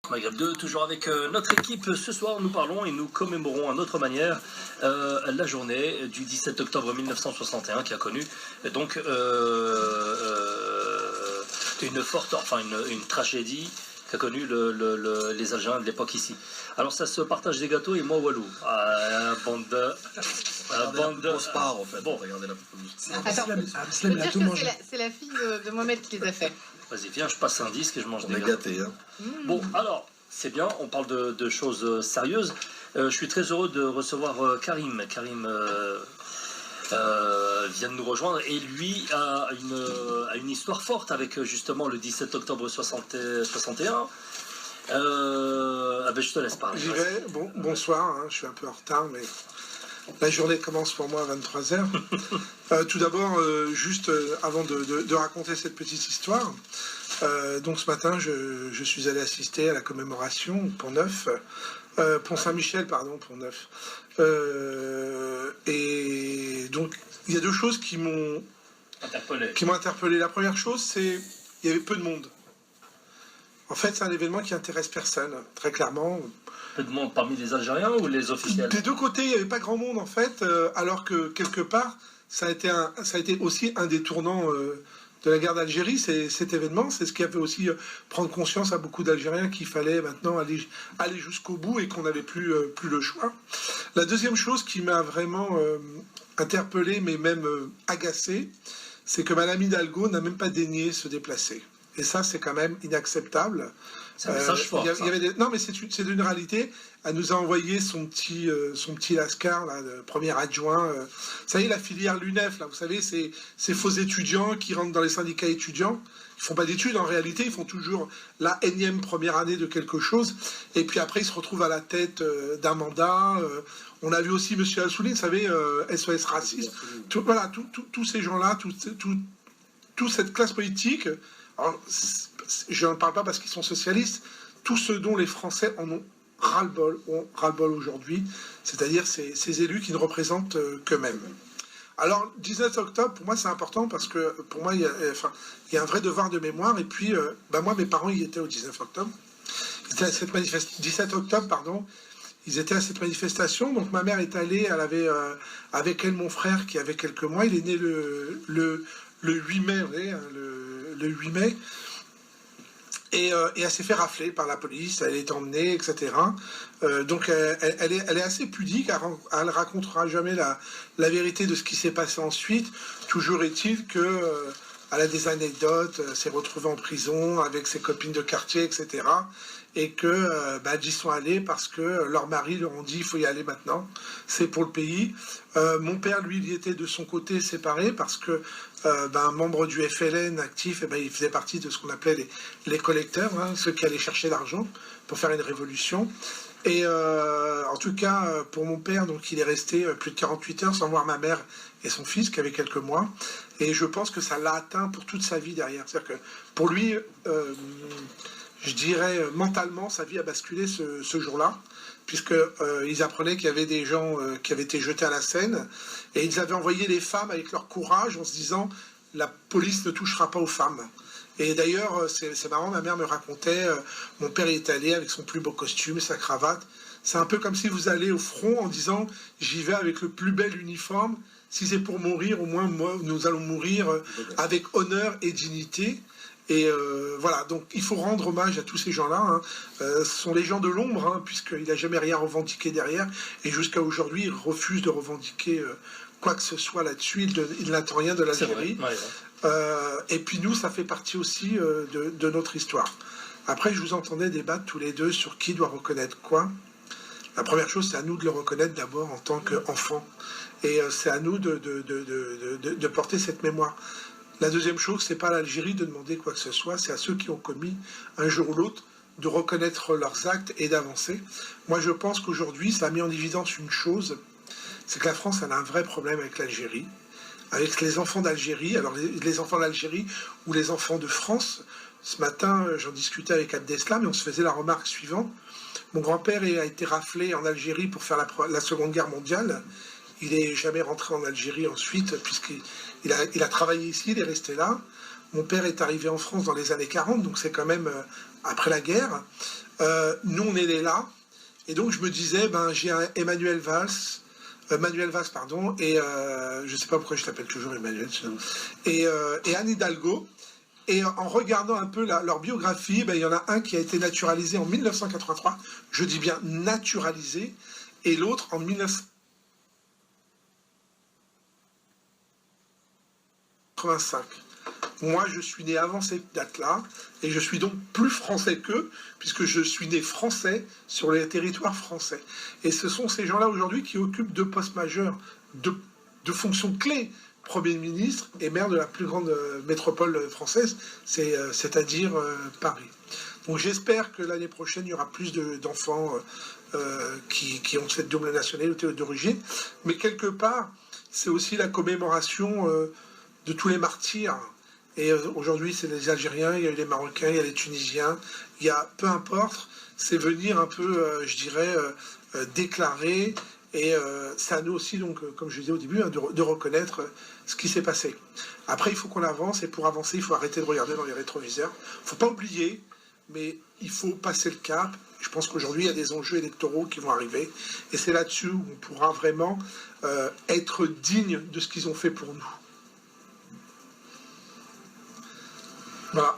Maghreb 2, toujours avec notre équipe. Ce soir, nous parlons et nous commémorons à notre manière la journée du 17 octobre 1961 qui a connu donc une tragédie qu'a connu les Algériens de l'époque ici. Alors ça se partage des gâteaux et moi Walou. Bande de... en fait. Bon. Regardez la Attends, je peux dire que c'est la fille de Mohamed qui les a fait. Vas-y, viens, je passe un disque et je mange des gâteaux. gâtés, hein. Bon, alors, c'est bien, on parle de choses sérieuses. Je suis très heureux de recevoir Karim. Karim vient de nous rejoindre et lui a une histoire forte avec justement le 17 octobre 61. Je te laisse parler. J'y vais. Bonsoir, hein, je suis un peu en retard, mais la journée commence pour moi à 23h. Tout d'abord, juste avant de raconter cette petite histoire, donc ce matin, je suis allé assister à la commémoration au Pont-Neuf, Pont-Saint-Michel, pardon, Pont-Neuf. Et donc, il y a deux choses qui m'ont interpellé. La première chose, c'est qu'il y avait peu de monde. En fait, c'est un événement qui intéresse personne, très clairement. Peu de monde parmi les Algériens ou les officiels? Des deux côtés, il n'y avait pas grand monde, en fait, alors que, quelque part, ça a été aussi un des tournants de la guerre d'Algérie, cet événement. C'est ce qui a fait aussi prendre conscience à beaucoup d'Algériens qu'il fallait maintenant aller jusqu'au bout et qu'on n'avait plus le choix. La deuxième chose qui m'a vraiment interpellé, mais même agacé, c'est que Madame Hidalgo n'a même pas daigné se déplacer. Et ça, c'est quand même inacceptable. C'est un message fort. Non, mais c'est d'une réalité. Elle nous a envoyé son petit Lascar, là, le premier adjoint. Vous savez, la filière l'UNEF, là, vous savez, ces faux étudiants qui rentrent dans les syndicats étudiants. Ils font pas d'études en réalité, ils font toujours la énième première année de quelque chose. Et puis après, ils se retrouvent à la tête d'un mandat. On a vu aussi M. Assouline, vous savez, SOS Racisme. Voilà, tous ces gens-là, toute cette classe politique. Alors, je n'en parle pas parce qu'ils sont socialistes, tout ce dont les Français en ont ras-le-bol aujourd'hui, c'est-à-dire ces élus qui ne représentent qu'eux-mêmes. Alors, 19 octobre, pour moi, c'est important parce que, pour moi, il y a un vrai devoir de mémoire. Et puis, moi, mes parents, ils étaient au 19 octobre. Ils étaient à 17 octobre, pardon. Ils étaient à cette manifestation. Donc, ma mère est allée, elle avait avec elle mon frère qui avait quelques mois. Il est né le 8 mai, vous voyez, le 8 mai. Et elle s'est fait rafler par la police, elle est emmenée, etc. Donc elle est assez pudique, elle ne racontera jamais la vérité de ce qui s'est passé ensuite. Toujours est-il qu'elle a des anecdotes, s'est retrouvée en prison avec ses copines de quartier, etc. Et qu'elles y sont allées parce que leurs maris leur ont dit il faut y aller maintenant, c'est pour le pays. Mon père, lui, il était de son côté séparé parce que membre du FLN actif, il faisait partie de ce qu'on appelait les collecteurs, hein, ceux qui allaient chercher l'argent pour faire une révolution. Et en tout cas, pour mon père, donc il est resté plus de 48 heures sans voir ma mère et son fils qui avait quelques mois. Et je pense que ça l'a atteint pour toute sa vie derrière. C'est-à-dire que pour lui, je dirais mentalement, sa vie a basculé ce jour-là, puisqu'ils apprenaient qu'il y avait des gens qui avaient été jetés à la Seine, et ils avaient envoyé les femmes avec leur courage en se disant « la police ne touchera pas aux femmes ». Et d'ailleurs, c'est marrant, ma mère me racontait, mon père est allé avec son plus beau costume, sa cravate. C'est un peu comme si vous allez au front en disant « j'y vais avec le plus bel uniforme, si c'est pour mourir, au moins nous allons mourir avec honneur et dignité ». Et voilà, donc il faut rendre hommage à tous ces gens-là. Hein. Ce sont les gens de l'ombre, hein, puisqu'il n'a jamais rien revendiqué derrière. Et jusqu'à aujourd'hui, il refuse de revendiquer quoi que ce soit là-dessus. Il n'attend rien de l'Algérie. Et puis nous, ça fait partie aussi de notre histoire. Après, je vous entendais débattre tous les deux sur qui doit reconnaître quoi. La première chose, c'est à nous de le reconnaître d'abord en tant qu'enfant. Et c'est à nous de porter cette mémoire. La deuxième chose, c'est pas à l'Algérie de demander quoi que ce soit, c'est à ceux qui ont commis un jour ou l'autre de reconnaître leurs actes et d'avancer. Moi, je pense qu'aujourd'hui, ça a mis en évidence une chose, c'est que la France elle a un vrai problème avec l'Algérie, avec les enfants d'Algérie. Alors, les enfants d'Algérie ou les enfants de France, ce matin, j'en discutais avec Abdeslam et on se faisait la remarque suivante. Mon grand-père a été raflé en Algérie pour faire la Seconde Guerre mondiale. Il n'est jamais rentré en Algérie ensuite, puisqu'il a travaillé ici, il est resté là. Mon père est arrivé en France dans les années 40, donc c'est quand même après la guerre. Nous, on est là. Et donc, je me disais, j'ai un Manuel Valls, pardon, et je ne sais pas pourquoi je l'appelle toujours Emmanuel, et Anne Hidalgo. Et en regardant un peu leur biographie, il y en a un qui a été naturalisé en 1983, je dis bien naturalisé, et l'autre en 1985. Moi, je suis né avant cette date-là, et je suis donc plus français qu'eux, puisque je suis né français sur les territoires français. Et ce sont ces gens-là aujourd'hui qui occupent deux postes majeurs, deux fonctions clés. Premier ministre et maire de la plus grande métropole française, c'est-à-dire Paris. Donc j'espère que l'année prochaine, il y aura plus d'enfants qui ont cette double nationalité d'origine. Mais quelque part, c'est aussi la commémoration de tous les martyrs. Et aujourd'hui, c'est les Algériens, il y a les Marocains, il y a les Tunisiens. Il y a, peu importe, c'est venir un peu, je dirais, déclarer. Et c'est à nous aussi, donc, comme je disais au début, de reconnaître ce qui s'est passé. Après, il faut qu'on avance, et pour avancer, il faut arrêter de regarder dans les rétroviseurs. Il ne faut pas oublier, mais il faut passer le cap. Je pense qu'aujourd'hui, il y a des enjeux électoraux qui vont arriver, et c'est là-dessus où on pourra vraiment être digne de ce qu'ils ont fait pour nous. Voilà.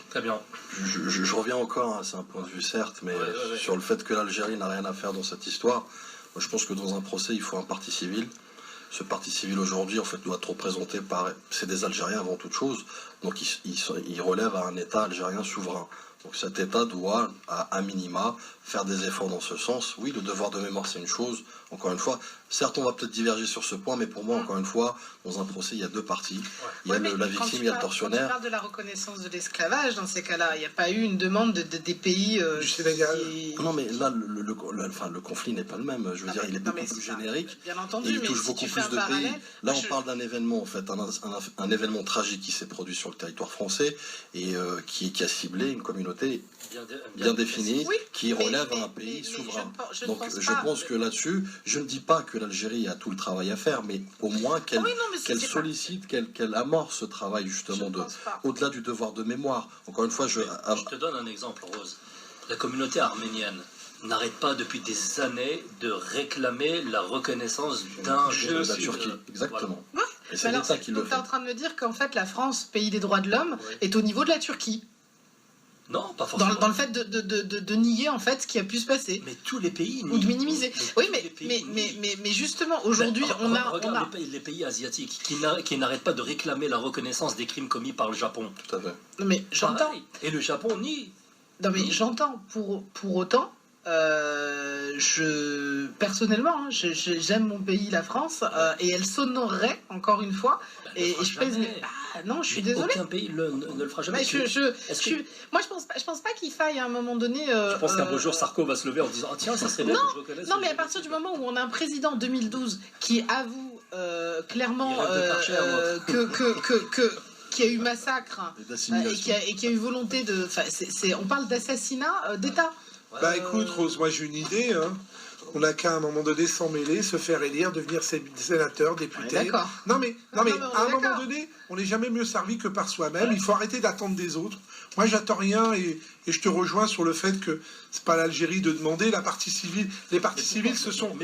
Très bien. Je reviens encore, hein, c'est un point de vue certes, mais sur le fait que l'Algérie n'a rien à faire dans cette histoire. Moi, je pense que dans un procès, il faut un parti civil. Ce parti civil, aujourd'hui, en fait, doit être représenté par... C'est des Algériens avant toute chose. Donc, il relève à un État algérien souverain. Donc, cet État doit, à minima, faire des efforts dans ce sens. Oui, le devoir de mémoire, c'est une chose. Encore une fois, certes, on va peut-être diverger sur ce point, mais pour moi, encore une fois, dans un procès, il y a deux parties. Il y a la victime, il y a le tortionnaire. Quand tu parles de la reconnaissance de l'esclavage, dans ces cas-là, il n'y a pas eu une demande des pays du Sénégal. Non, mais là, le conflit n'est pas le même. Je veux dire, il est beaucoup plus générique. Bien entendu, et il touche beaucoup plus de pays. Là, on parle d'un événement, en fait, un événement tragique qui s'est produit sur le territoire français et qui a ciblé une communauté bien définie, qui relève à un pays souverain. Donc je pense que là-dessus, je ne dis pas que l'Algérie a tout le travail à faire, mais au moins qu'elle sollicite, qu'elle amorce ce travail justement au-delà du devoir de mémoire. Encore une fois, je te donne un exemple, Rose. La communauté arménienne n'arrête pas depuis des années de réclamer la reconnaissance d'un génocide de la Turquie. Exactement. Voilà. Et c'est l'État qui le fait. Tu es en train de me dire qu'en fait la France, pays des droits de l'homme, est au niveau de la Turquie. Non, pas forcément. Dans le fait de nier en fait ce qui a pu se passer. Mais tous les pays nient. Ou de minimiser. Oui, mais justement, aujourd'hui, on a... Regarde les pays asiatiques qui n'arrêtent pas de réclamer la reconnaissance des crimes commis par le Japon. Tout à fait. Non, mais j'entends. Et le Japon nie. Non, mais j'entends. Pour autant... personnellement, j'aime mon pays, la France, et elle s'honorerait encore une fois. Et je pèse. Non, je suis désolée. Aucun pays ne le fera jamais. Moi, je pense pas qu'il faille à un moment donné. Je pense qu'un beau jour, Sarko va se lever en disant tiens, ça serait bien que je reconnaisse. Non, mais à partir du moment où on a un président 2012 qui avoue clairement qui a eu massacre et qui a eu volonté de. On parle d'assassinat d'État. Écoute, Rose, moi j'ai une idée. Hein. On n'a qu'à un moment donné s'en mêler, se faire élire, devenir sénateur, député. D'accord. Non mais à un moment donné, on n'est jamais mieux servi que par soi-même. Il faut arrêter d'attendre des autres. Moi, j'attends rien et je te rejoins sur le fait que c'est pas l'Algérie de demander la partie civile. Les parties civiles, ce sont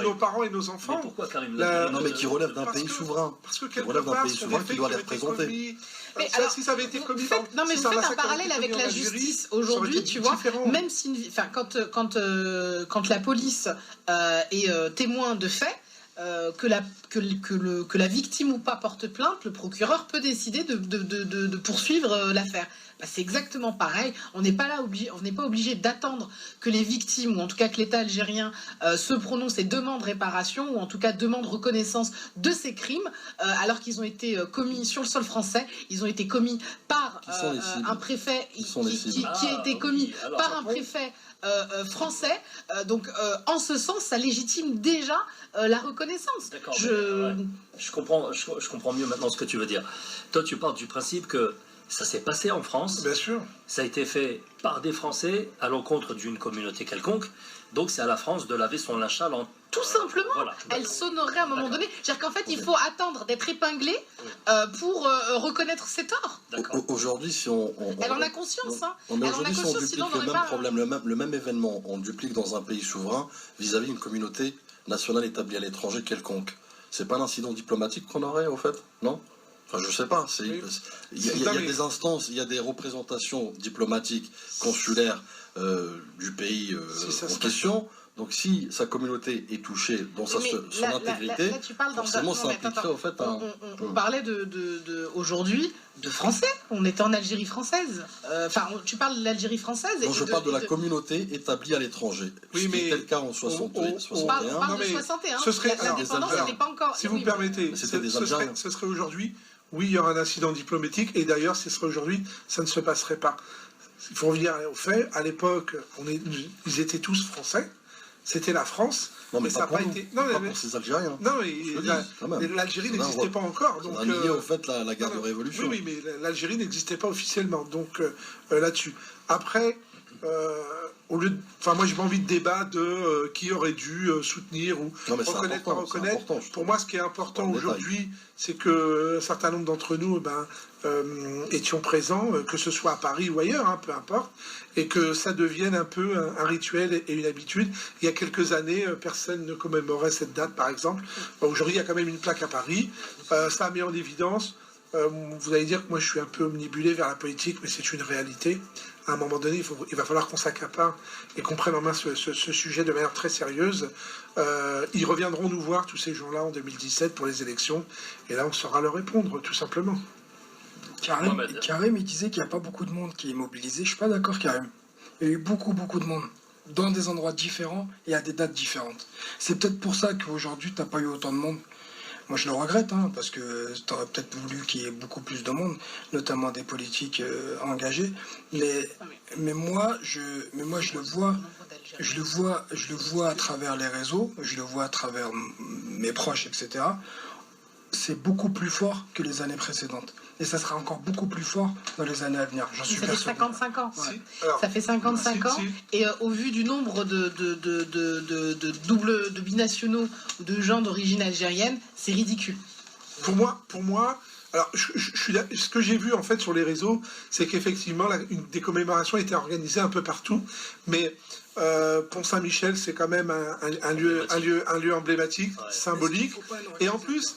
nos parents et nos enfants. Mais pourquoi, Karim Non, mais qui relèvent d'un pays souverain. Parce que quelque part, qui doit les représenter. Mais alors, si ça avait été commis non, mais vous faites un parallèle avec la justice aujourd'hui, tu vois. Même si, quand la police est témoin de faits, que la victime ou pas porte plainte, le procureur peut décider de poursuivre l'affaire. C'est exactement pareil. On n'est pas obligé d'attendre que les victimes, ou en tout cas que l'État algérien se prononce et demande réparation, ou en tout cas demande reconnaissance de ces crimes, alors qu'ils ont été commis sur le sol français. Ils ont été commis par un préfet qui a été commis par un préfet français. Donc, en ce sens, ça légitime déjà la reconnaissance. D'accord. Je comprends mieux maintenant ce que tu veux dire. Toi, tu parles du principe que ça s'est passé en France. Bien sûr. Ça a été fait par des Français à l'encontre d'une communauté quelconque. Donc c'est à la France de laver son linge sale en Tout simplement, voilà. elle sonnerait à un moment donné. C'est-à-dire qu'en fait, il faut attendre d'être épinglé pour reconnaître ses torts. Aujourd'hui, si elle en a conscience. Hein. Aujourd'hui, si on duplique le même problème, le même événement, on le duplique dans un pays souverain vis-à-vis d'une communauté nationale établie à l'étranger quelconque. C'est pas l'incident diplomatique qu'on aurait, au fait? Non? Enfin, je sais pas. Il y a des instances, il y a des représentations diplomatiques, consulaires du pays en question. Donc, si sa communauté est touchée dans son intégrité, là, tu parles forcément, ça impliquerait, au fait, on parlait aujourd'hui de Français. On était en Algérie française. Enfin, tu parles de l'Algérie française. Non, je parle de la communauté établie à l'étranger. Oui, mais c'était le cas en 68, 61. On parle de 61. Ce serait, l'indépendance n'était pas encore... Si vous permettez, ce serait aujourd'hui, oui, il y aura un incident diplomatique, et d'ailleurs, ce serait aujourd'hui, ça ne se passerait pas. Il faut revenir aux faits. À l'époque, ils étaient tous français. C'était la France, non, mais ça n'a pas été. Non, pas pour ces Algériens. Non, mais l'Algérie n'existait pas encore. Donc, on a nié au fait la guerre de révolution. Oui, mais l'Algérie n'existait pas officiellement. Donc là-dessus. Après, moi, j'ai pas envie de débat de qui aurait dû soutenir ou reconnaître, pas reconnaître. Pour moi, ce qui est important aujourd'hui, c'est que un certain nombre d'entre nous, étions présents, que ce soit à Paris ou ailleurs, hein, peu importe, et que ça devienne un peu un rituel et une habitude. Il y a quelques années, personne ne commémorait cette date, par exemple. Aujourd'hui, il y a quand même une plaque à Paris. Ça a mis en évidence. Vous allez dire que moi, je suis un peu omnibulé vers la politique, mais c'est une réalité. À un moment donné, il va falloir qu'on s'accapare et qu'on prenne en main ce sujet de manière très sérieuse. Ils reviendront nous voir, tous ces gens-là, en 2017 pour les élections. Et là, on saura leur répondre, tout simplement. Karim, il disait qu'il n'y a pas beaucoup de monde qui est mobilisé. Je ne suis pas d'accord, Karim. Il y a eu beaucoup de monde dans des endroits différents et à des dates différentes. C'est peut-être pour ça qu'aujourd'hui, tu n'as pas eu autant de monde. Moi, je le regrette, hein, parce que tu aurais peut-être voulu qu'il y ait beaucoup plus de monde, notamment des politiques engagés. Mais moi, je le vois à travers les réseaux, je le vois à travers mes proches, etc. C'est beaucoup plus fort que les années précédentes. Et ça sera encore beaucoup plus fort dans les années à venir. J'en suis persuadé. Ça fait 55 ans. Ouais. Ça fait 55 ans. Et au vu du nombre de binationaux ou de gens d'origine algérienne, c'est ridicule. Pour moi, alors ce que j'ai vu en fait sur les réseaux, c'est qu'effectivement des commémorations étaient organisées un peu partout, mais Pont-Saint-Michel, c'est quand même un lieu emblématique, symbolique. Et en plus,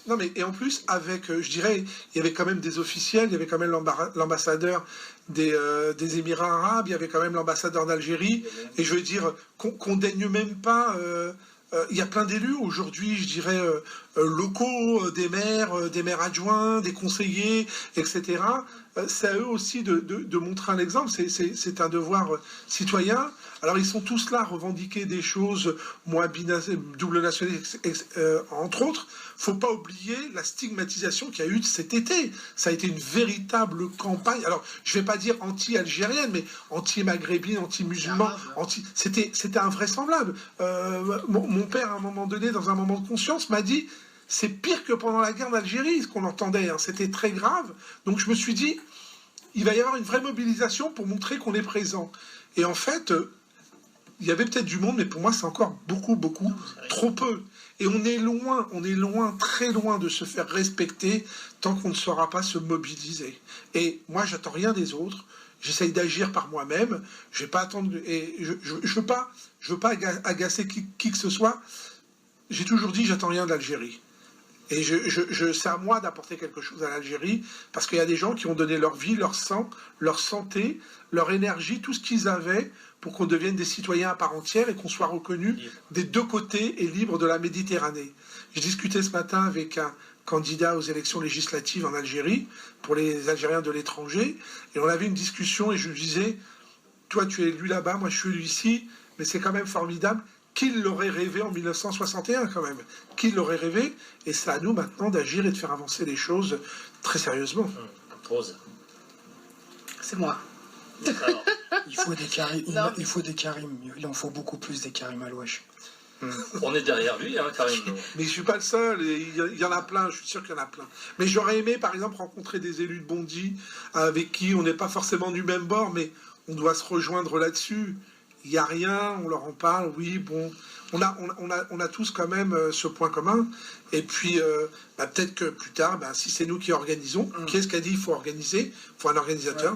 avec, je dirais, il y avait quand même des officiels, il y avait quand même l'ambassadeur des Émirats arabes, il y avait quand même l'ambassadeur d'Algérie. Et je veux dire, qu'on daigne même pas. Il y a plein d'élus aujourd'hui, je dirais, locaux, des maires adjoints, des conseillers, etc. C'est à eux aussi de montrer un exemple. C'est un devoir citoyen. Alors ils sont tous là à revendiquer des choses, moi, double nationalité, entre autres. Faut pas oublier la stigmatisation qu'il y a eu cet été. Ça a été une véritable campagne. Alors je vais pas dire anti-algérienne, mais anti-maghrébine, anti-musulman. C'était invraisemblable. Mon père, à un moment donné, dans un moment de conscience, m'a dit c'est pire que pendant la guerre d'Algérie, ce qu'on entendait. Hein. C'était très grave. Donc je me suis dit il va y avoir une vraie mobilisation pour montrer qu'on est présent. Et en fait, il y avait peut-être du monde, mais pour moi, c'est encore beaucoup, trop peu. Et on est loin, très loin de se faire respecter tant qu'on ne saura pas se mobiliser. Et moi, j'attends rien des autres. J'essaye d'agir par moi-même. Je vais pas attendre. Et je veux pas agacer qui que ce soit. J'ai toujours dit, j'attends rien d'Algérie. Et c'est à moi d'apporter quelque chose à l'Algérie, parce qu'il y a des gens qui ont donné leur vie, leur sang, leur santé, leur énergie, tout ce qu'ils avaient pour qu'on devienne des citoyens à part entière et qu'on soit reconnus des deux côtés et libres de la Méditerranée. J'ai discuté ce matin avec un candidat aux élections législatives en Algérie, pour les Algériens de l'étranger, et on avait une discussion et je lui disais, toi tu es élu là-bas, moi je suis élu ici, mais c'est quand même formidable. Qui l'aurait rêvé en 1961 quand même? Qui l'aurait rêvé? Et c'est à nous maintenant d'agir et de faire avancer les choses très sérieusement. Rose. C'est moi. Alors, il faut des Karim. Il en faut beaucoup plus des Karim Alouache. on est derrière lui, hein, Karim. Mais je suis pas le seul, il y en a plein, je suis sûr qu'il y en a plein. Mais j'aurais aimé par exemple rencontrer des élus de Bondy avec qui on n'est pas forcément du même bord, mais on doit se rejoindre là-dessus. il n'y a rien, on leur en parle, oui, bon. On a tous quand même ce point commun. Et puis, peut-être que plus tard, si c'est nous qui organisons, qui est-ce qui a dit qu'il faut organiser, il faut un organisateur,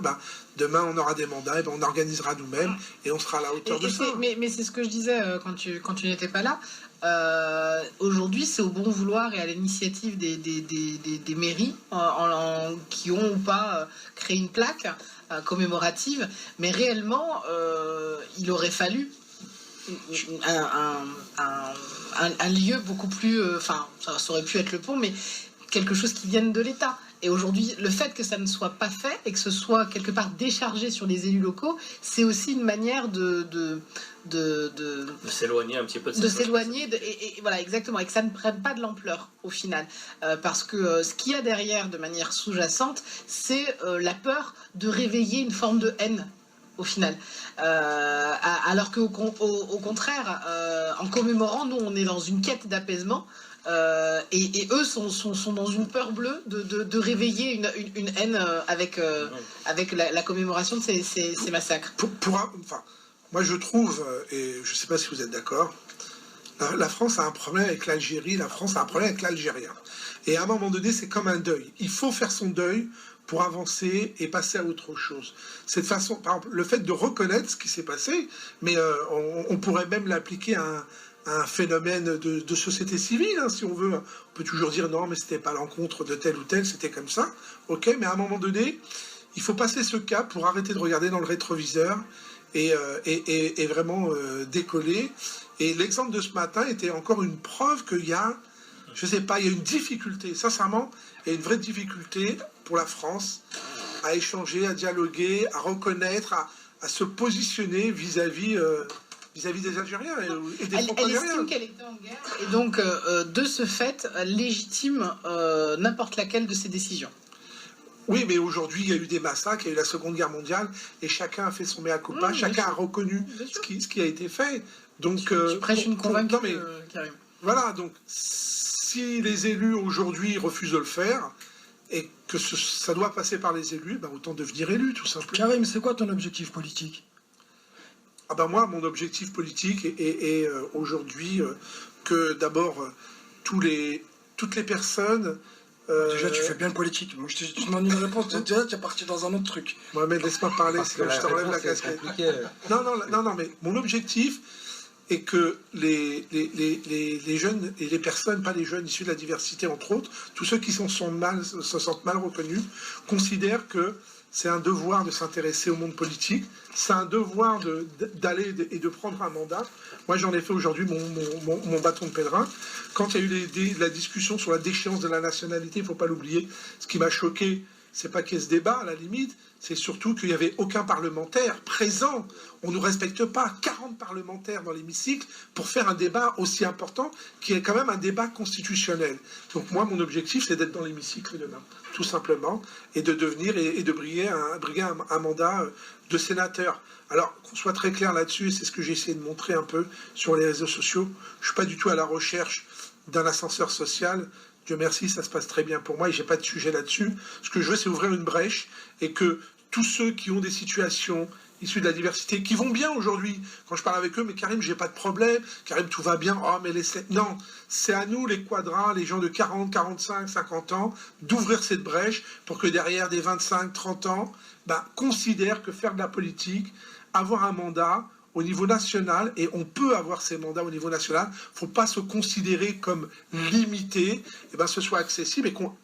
demain on aura des mandats, et on organisera nous-mêmes et on sera à la hauteur de ça. Mais c'est ce que je disais quand tu n'étais pas là. Aujourd'hui, c'est au bon vouloir et à l'initiative des mairies qui ont ou pas créé une plaque commémorative, mais réellement, il aurait fallu un lieu beaucoup plus... Enfin, ça aurait pu être le pont, mais quelque chose qui vienne de l'État. Et aujourd'hui, le fait que ça ne soit pas fait et que ce soit quelque part déchargé sur les élus locaux, c'est aussi une manière de s'éloigner un petit peu de s'éloigner et voilà, exactement, et que ça ne prenne pas de l'ampleur au final, parce que ce qu'il y a derrière de manière sous-jacente, c'est la peur de réveiller une forme de haine au final, alors qu'au contraire, en commémorant, nous on est dans une quête d'apaisement. Et eux sont dans une peur bleue de réveiller une haine avec la commémoration de ces massacres. Moi je trouve, et je ne sais pas si vous êtes d'accord, la France a un problème avec l'Algérie, la France a un problème avec l'Algérien. Et à un moment donné, c'est comme un deuil. Il faut faire son deuil pour avancer et passer à autre chose. Cette façon, par exemple, le fait de reconnaître ce qui s'est passé, mais on pourrait même l'appliquer à un phénomène de société civile, hein, si on veut. On peut toujours dire non, mais c'était pas l'encontre de tel ou tel, c'était comme ça. Ok, mais à un moment donné, il faut passer ce cap pour arrêter de regarder dans le rétroviseur et vraiment décoller. Et l'exemple de ce matin était encore une preuve qu'il y a, je sais pas, il y a une difficulté, sincèrement, il y a une vraie difficulté pour la France à échanger, à dialoguer, à reconnaître, à se positionner vis-à-vis des Algériens et des Franco-Algériens. Elle estime qu'elle était en guerre et donc, de ce fait, légitime n'importe laquelle de ses décisions. Oui, mais aujourd'hui, il y a eu des massacres, il y a eu la Seconde Guerre mondiale, et chacun a fait son mea culpa, chacun a reconnu ce qui a été fait. Donc, tu prêches une convaincue, Karim. Voilà, donc, si les élus aujourd'hui refusent de le faire, et que ça doit passer par les élus, autant devenir élu, tout simplement. Karim, c'est quoi ton objectif politique ? Moi, mon objectif politique est aujourd'hui que d'abord, toutes les personnes... Déjà, tu fais bien le politique. Moi, je te demande une réponse. Déjà, tu es parti dans un autre truc. Mohamed, laisse-moi parler, sinon je t'enlève la casquette. Non, mais mon objectif est que les jeunes et les personnes, pas les jeunes issus de la diversité, entre autres, tous ceux qui se sentent mal reconnus, considèrent que c'est un devoir de s'intéresser au monde politique, c'est un devoir d'aller et de prendre un mandat. Moi, j'en ai fait aujourd'hui mon bâton de pèlerin. Quand il y a eu la discussion sur la déchéance de la nationalité, il ne faut pas l'oublier, ce qui m'a choqué, c'est pas qu'il y ait ce débat, à la limite, c'est surtout qu'il n'y avait aucun parlementaire présent. On ne nous respecte pas. 40 parlementaires dans l'hémicycle pour faire un débat aussi important, qui est quand même un débat constitutionnel. Donc moi, mon objectif, c'est d'être dans l'hémicycle demain, tout simplement, et de devenir et de briguer un mandat de sénateur. Alors, qu'on soit très clair là-dessus, et c'est ce que j'ai essayé de montrer un peu sur les réseaux sociaux, je ne suis pas du tout à la recherche d'un ascenseur social. Dieu merci, ça se passe très bien pour moi et j'ai pas de sujet là-dessus. Ce que je veux, c'est ouvrir une brèche et que tous ceux qui ont des situations issues de la diversité, qui vont bien aujourd'hui, quand je parle avec eux, mais Karim, j'ai pas de problème, Karim, tout va bien, oh, mais non, c'est à nous, les quadras, les gens de 40, 45, 50 ans, d'ouvrir cette brèche pour que derrière des 25, 30 ans, considèrent que faire de la politique, avoir un mandat, au niveau national, et on peut avoir ces mandats au niveau national, il ne faut pas se considérer comme limité, et ce soit accessible et qu'on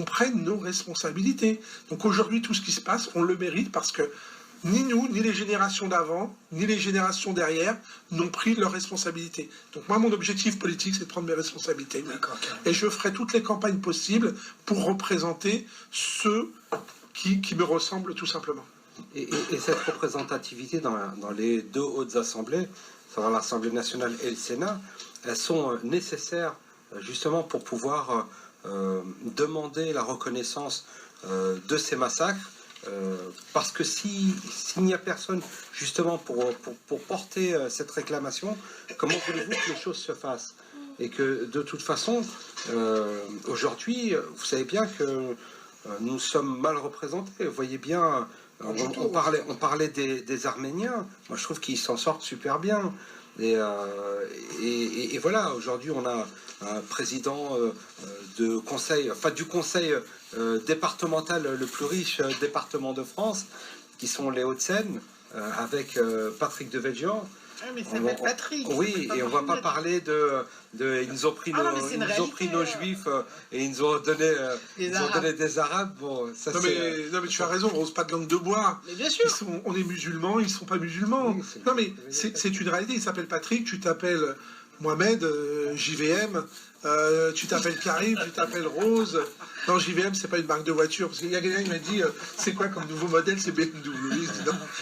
prenne nos responsabilités. Donc aujourd'hui, tout ce qui se passe, on le mérite parce que ni nous, ni les générations d'avant, ni les générations derrière n'ont pris leurs responsabilités. Donc moi, mon objectif politique, c'est de prendre mes responsabilités. Et je ferai toutes les campagnes possibles pour représenter ceux qui me ressemblent tout simplement. Et cette représentativité dans les deux hautes assemblées, c'est-à-dire l'Assemblée nationale et le Sénat, elles sont nécessaires justement pour pouvoir demander la reconnaissance de ces massacres, parce que s'il n'y a personne justement pour porter cette réclamation, comment voulez-vous que les choses se fassent ? Et que de toute façon, aujourd'hui, vous savez bien que nous sommes mal représentés. Vous voyez bien, on parlait des Arméniens. Moi, je trouve qu'ils s'en sortent super bien. Et voilà, aujourd'hui, on a un président du conseil départemental le plus riche département de France, qui sont les Hauts-de-Seine, avec Patrick Devedjian. Mais ça s'appelle Patrick. Oui, et on va pas parler ils nous ont pris nos juifs et ils nous ont donné, des arabes. Bon, ça non, mais tu as raison, on rose pas de langue de bois. Mais bien sûr. On est musulmans, ils sont pas musulmans. Oui, non mais c'est une réalité. Il s'appelle Patrick, tu t'appelles Mohamed, JVM. Tu t'appelles Karim, tu t'appelles Rose. Non, JVM, c'est pas une marque de voiture. Parce qu'il y a quelqu'un qui m'a dit, c'est quoi comme nouveau modèle? C'est BMW.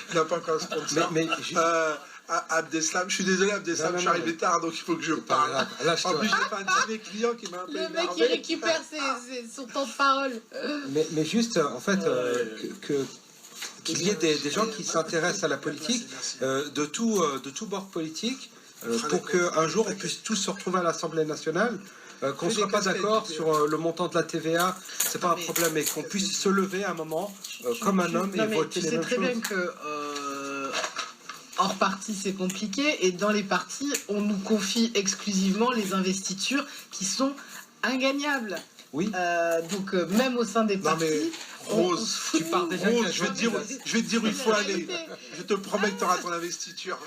Il n'a pas encore un sponsor. Abdeslam, je suis désolé Abdeslam, je suis arrivé tard donc il faut que je parle. En plus, j'ai pas un dîner client qui m'a un peu énervé. Le mec qui récupère son temps de parole. Mais juste, en fait, qu'il y ait des gens qui s'intéressent à la politique, de tout bord politique, pour qu'un jour on puisse tous se retrouver à l'Assemblée nationale, qu'on ne soit pas d'accord sur le montant de la TVA, c'est pas un problème, mais qu'on puisse se lever à un moment comme un homme et voter les mêmes choses. Tu sais très bien que hors parti c'est compliqué, et dans les partis on nous confie exclusivement les investitures qui sont ingagnables. Oui. Donc même au sein des partis. Rose, tu pars déjà. Rose, je vais te dire où il faut aller. Je te promets que tu auras ton investiture.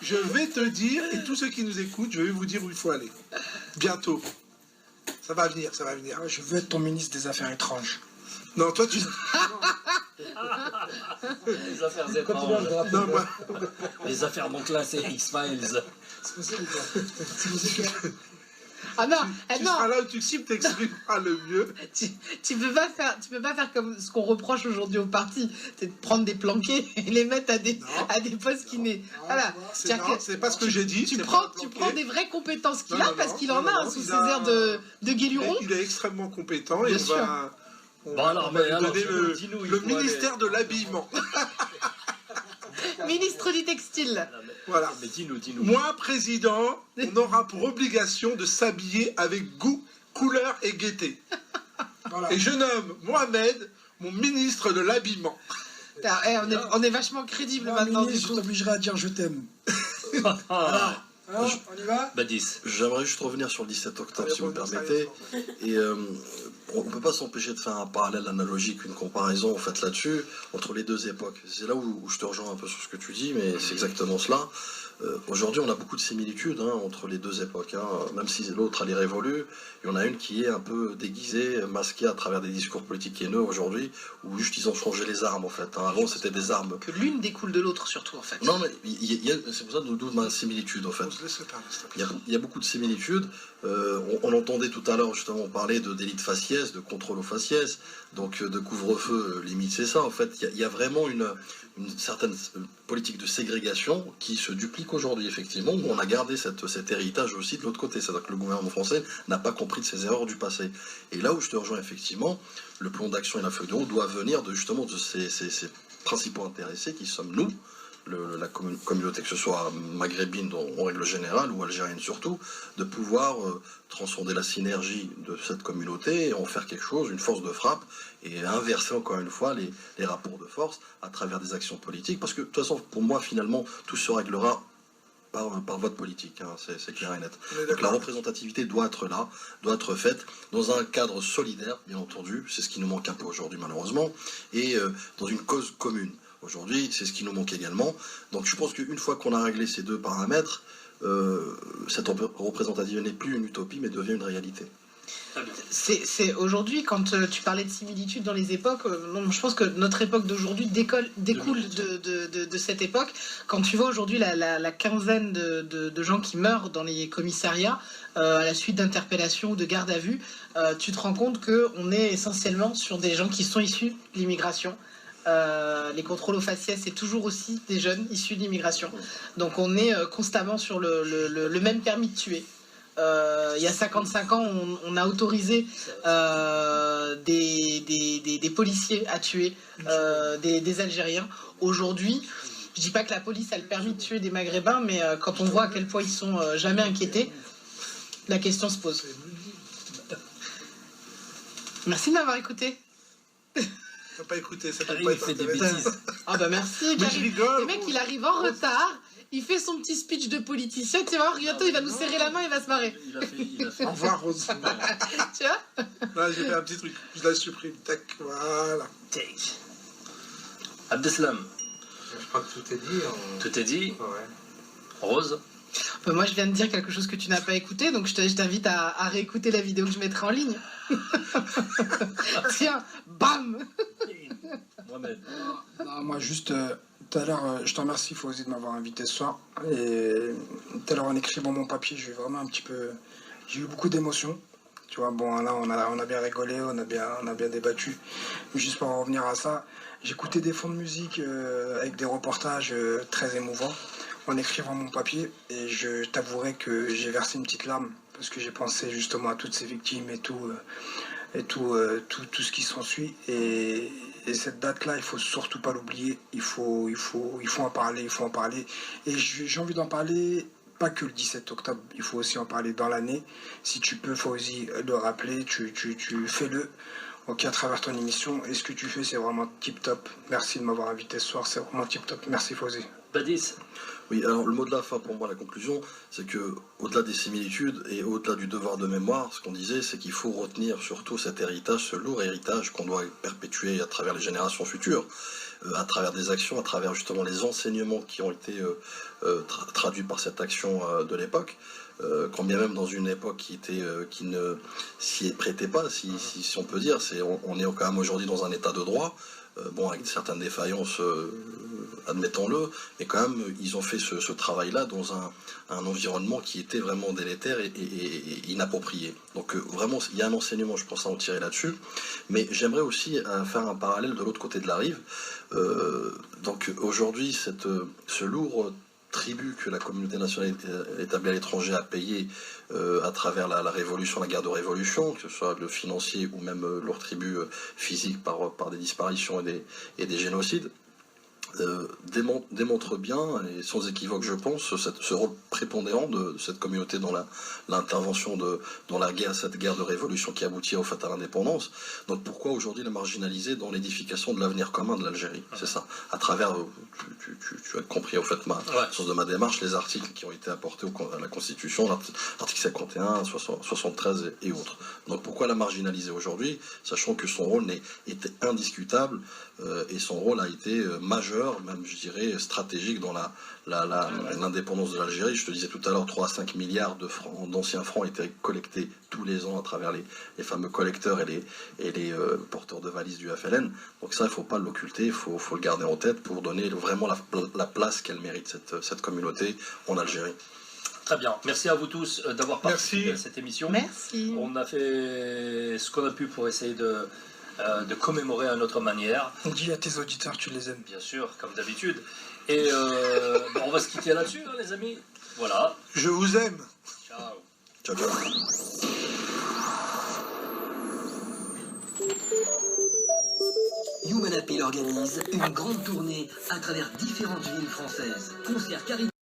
Je vais te dire, et tous ceux qui nous écoutent, je vais vous dire où il faut aller. Bientôt. Ça va venir, ça va venir. Je veux être ton ministre des Affaires étranges. Non, toi tu... Les affaires étranges. Non, moi... Les affaires non classées, X-Files. Ah non, tu seras là où tu t'exprimeras le mieux. Tu peux pas faire comme ce qu'on reproche aujourd'hui au parti, c'est de prendre des planqués et les mettre à des postes qui n'est. Voilà. C'est pas ce que j'ai dit. Tu prends des vraies compétences qu'il a, parce qu'il en a sous ses airs de guéluron. Il est extrêmement compétent et on va donner le ministère de l'habillement. Ministre du textile. Voilà. Mais dis-nous. Moi, président, on aura pour obligation de s'habiller avec goût, couleur et gaieté. Voilà. Et je nomme Mohamed mon ministre de l'habillement. On est vachement crédible maintenant. Je t'obligerai à dire je t'aime. Voilà. Alors, on y va? J'aimerais juste revenir sur le 17 octobre, si vous me permettez. Et on ne peut pas s'empêcher de faire un parallèle analogique, une comparaison en fait là-dessus, entre les deux époques. C'est là où je te rejoins un peu sur ce que tu dis, mais c'est exactement cela. Aujourd'hui, on a beaucoup de similitudes entre les deux époques, même si l'autre elle est révolue. Il y en a une qui est un peu déguisée, masquée à travers des discours politiques haineux aujourd'hui, où juste ils ont changé les armes en fait. Avant, c'était des armes. Que l'une découle de l'autre surtout en fait. Non, mais c'est pour ça que nous double ma similitude en fait. Il y a beaucoup de similitudes. On entendait tout à l'heure justement parler de délit de faciès, de contrôle aux faciès, donc de couvre-feu limite, c'est ça en fait. Il y a vraiment une certaine politique de ségrégation qui se duplique aujourd'hui effectivement, où on a gardé cet héritage aussi de l'autre côté, c'est-à-dire que le gouvernement français n'a pas compris de ses erreurs du passé. Et là où je te rejoins effectivement, le plan d'action et la feuille de route doivent venir justement de ces principaux intéressés qui sommes nous, la communauté, que ce soit maghrébine en règle générale ou algérienne surtout, de pouvoir transcender la synergie de cette communauté et en faire quelque chose, une force de frappe, et inverser encore une fois les rapports de force à travers des actions politiques, parce que de toute façon pour moi finalement tout se réglera par vote politique, c'est clair et net. Donc la représentativité doit être là, doit être faite dans un cadre solidaire, bien entendu, c'est ce qui nous manque un peu aujourd'hui malheureusement, et dans une cause commune. Aujourd'hui, c'est ce qui nous manque également. Donc je pense qu'une fois qu'on a réglé ces deux paramètres, cette représentativité n'est plus une utopie, mais devient une réalité. C'est aujourd'hui, quand tu parlais de similitudes dans les époques, je pense que notre époque d'aujourd'hui découle de cette époque. Quand tu vois aujourd'hui la quinzaine de gens qui meurent dans les commissariats à la suite d'interpellations ou de garde à vue, tu te rends compte qu'on est essentiellement sur des gens qui sont issus de l'immigration. Les contrôles aux faciès, c'est toujours aussi des jeunes issus de l'immigration. Donc on est constamment sur le même permis de tuer. Il y a 55 ans, on a autorisé des policiers à tuer des Algériens. Aujourd'hui, je dis pas que la police a le permis de tuer des Maghrébins, mais quand on voit à quel point ils sont jamais inquiétés, la question se pose. Merci de m'avoir écouté. T'as pas écouté, ça peut Karim, pas il être fait des intéressant. bêtises. Ah bah merci, Mais je Karim. rigole. Le mec, il arrive en retard, il fait son petit speech de politicien, tu vas voir, bientôt il va nous serrer la main, il va se marrer. Il a fait. Au revoir, Rose. Tu vois? Là, j'ai fait un petit truc. Je la supprime. Tac, voilà. Take. Abdeslam, Je crois que tout est dit. tout est dit. Ouais. Rose. Bah, moi, je viens de dire quelque chose que tu n'as pas écouté, donc je t'invite à réécouter la vidéo que je mettrai en ligne. Tiens, bam! Mohamed. Non, moi, juste, tout à l'heure, je te remercie, Fawzi, de m'avoir invité ce soir. Et tout à l'heure, en écrivant mon papier, j'ai eu vraiment un petit peu... J'ai eu beaucoup d'émotions. Tu vois, bon, là, on a bien rigolé, on a bien débattu. Mais juste pour en revenir à ça, j'écoutais des fonds de musique avec des reportages très émouvants en écrivant mon papier. Et je t'avouerai que j'ai versé une petite larme parce que j'ai pensé justement à toutes ces victimes et tout ce qui s'ensuit. Et cette date-là, il faut surtout pas l'oublier. Il faut en parler, Et j'ai envie d'en parler, pas que le 17 octobre, il faut aussi en parler dans l'année. Si tu peux, faut aussi le rappeler, tu fais-le. Ok, à travers ton émission. Et ce que tu fais, c'est vraiment tip-top. Merci de m'avoir invité ce soir, c'est vraiment tip-top. Merci, Fawzi. Badis. Oui, alors le mot de la fin pour moi, la conclusion, c'est que au-delà des similitudes et au-delà du devoir de mémoire, ce qu'on disait, c'est qu'il faut retenir surtout cet héritage, ce lourd héritage qu'on doit perpétuer à travers les générations futures, à travers des actions, à travers justement les enseignements qui ont été traduits par cette action de l'époque. Quand bien même dans une époque qui ne s'y prêtait pas, si on peut dire, on est quand même aujourd'hui dans un état de droit, bon, avec certaines défaillances, admettons-le, mais quand même, ils ont fait ce travail-là dans un environnement qui était vraiment délétère et inapproprié. Donc vraiment, il y a un enseignement, je pense, à en tirer là-dessus, mais j'aimerais aussi faire un parallèle de l'autre côté de la rive. Donc aujourd'hui, ce lourd tribut que la communauté nationale établie à l'étranger a payé à travers la révolution, la guerre de révolution, que ce soit le financier ou même leur tribut physique par des disparitions et des génocides, démontre bien, et sans équivoque je pense, ce rôle prépondérant de cette communauté dans l'intervention dans cette guerre de révolution qui aboutit au fait à l'indépendance. Donc pourquoi aujourd'hui la marginaliser dans l'édification de l'avenir commun de l'Algérie? C'est ça. À travers, tu as compris au fait le sens de ma démarche, les articles qui ont été apportés à la Constitution, l'article 51, 73 et autres. Donc pourquoi la marginaliser aujourd'hui, sachant que son rôle était indiscutable et son rôle a été majeur, même je dirais stratégique dans l'indépendance de l'Algérie. Je te disais tout à l'heure, 3 à 5 milliards d'anciens francs étaient collectés tous les ans à travers les fameux collecteurs et les porteurs de valises du FLN. Donc ça, il ne faut pas l'occulter, il faut le garder en tête pour donner vraiment la place qu'elle mérite, cette communauté en Algérie. Très bien. Merci à vous tous d'avoir participé à cette émission. Merci. On a fait ce qu'on a pu pour essayer de commémorer à notre manière. Dis à tes auditeurs, tu les aimes. Bien sûr, comme d'habitude. Et on va se quitter là-dessus, hein, les amis. Voilà. Je vous aime. Ciao. Ciao, ciao. Human Appeal organise une grande tournée à travers différentes villes françaises. Concerts